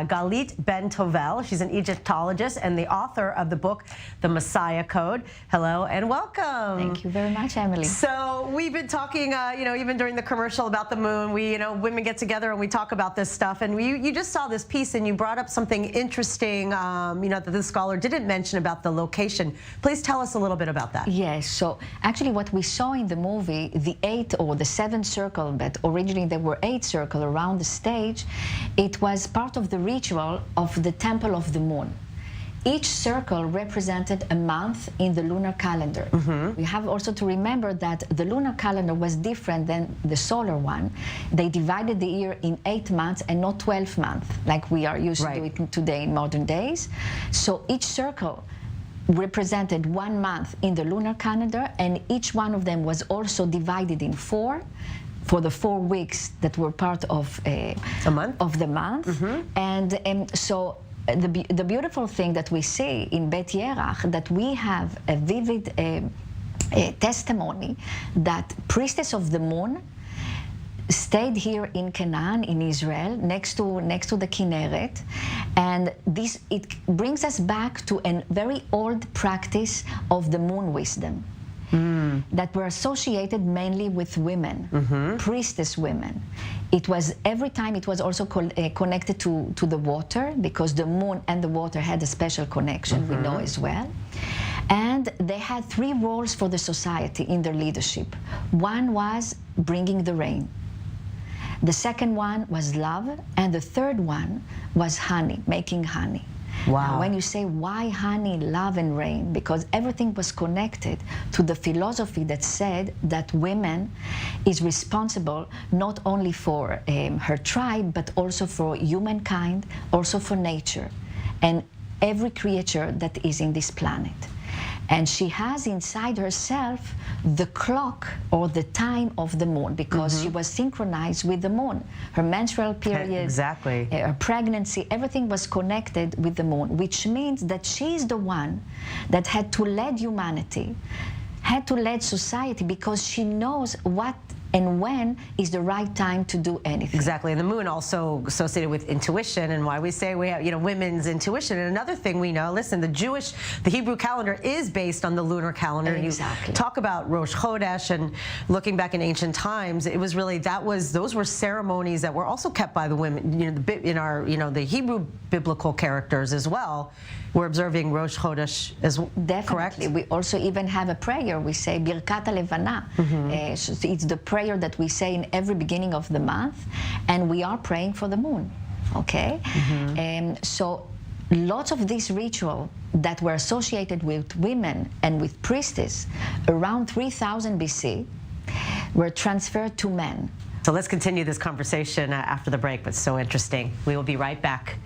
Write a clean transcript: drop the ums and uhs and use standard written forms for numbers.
Galit Ben Tovel. She's an Egyptologist and the author of the book, The Messiah Code. Hello and welcome. Thank you very much, Emily. So we've been talking, even during the commercial about the moon, women get together and we talk about this stuff. And you just saw this piece and you brought up something interesting, that the scholar didn't mention about the location. Please tell us a little bit about that. Yes, so actually what we saw in the movie, the 8 or the 7 circle, but originally there were 8 circles around the stage, it was part of the ritual of the Temple of the Moon. Each circle represented a month in the lunar calendar. We have also to remember that the lunar calendar was different than the solar one. They divided the year in 8 months and not 12 months, like we are used to doing today in modern days. So each circle represented 1 month in the lunar calendar, and each one of them was also divided in 4 for the 4 weeks that were part of the month. And so the beautiful thing that we see in Bet Yerach, that we have a vivid testimony that priestess of the moon stayed here in Canaan, in Israel, next to the Kinneret, and it brings us back to a very old practice of the moon wisdom that were associated mainly with women, priestess women. It was every time it was also connected to the water, because the moon and the water had a special connection, we know as well. And they had 3 roles for the society in their leadership. One was bringing the rain. The second one was love, and the third one was honey, making honey. Wow. Now, when you say why honey, love, and rain, because everything was connected to the philosophy that said that women is responsible not only for her tribe, but also for humankind, also for nature, and every creature that is in this planet. And she has inside herself the clock or the time of the moon, because she was synchronized with the moon. Her menstrual period, her pregnancy, everything was connected with the moon, which means that she's the one that had to lead humanity, had to lead society, because she knows what and when is the right time to do anything. Exactly, and the moon also associated with intuition, and why we say we have, women's intuition. And another thing we know, listen, the Hebrew calendar is based on the lunar calendar. Exactly. You talk about Rosh Chodesh, and looking back in ancient times, it was really, those were ceremonies that were also kept by the women, in our, the Hebrew biblical characters as well. We're observing Rosh Chodesh as well. Definitely. Correct? We also even have a prayer. We say Birkat HaLevana. It's the prayer that we say in every beginning of the month, and we are praying for the moon. Okay? So lots of these rituals that were associated with women and with priestess around 3000 BC were transferred to men. So let's continue this conversation after the break, but so interesting. We will be right back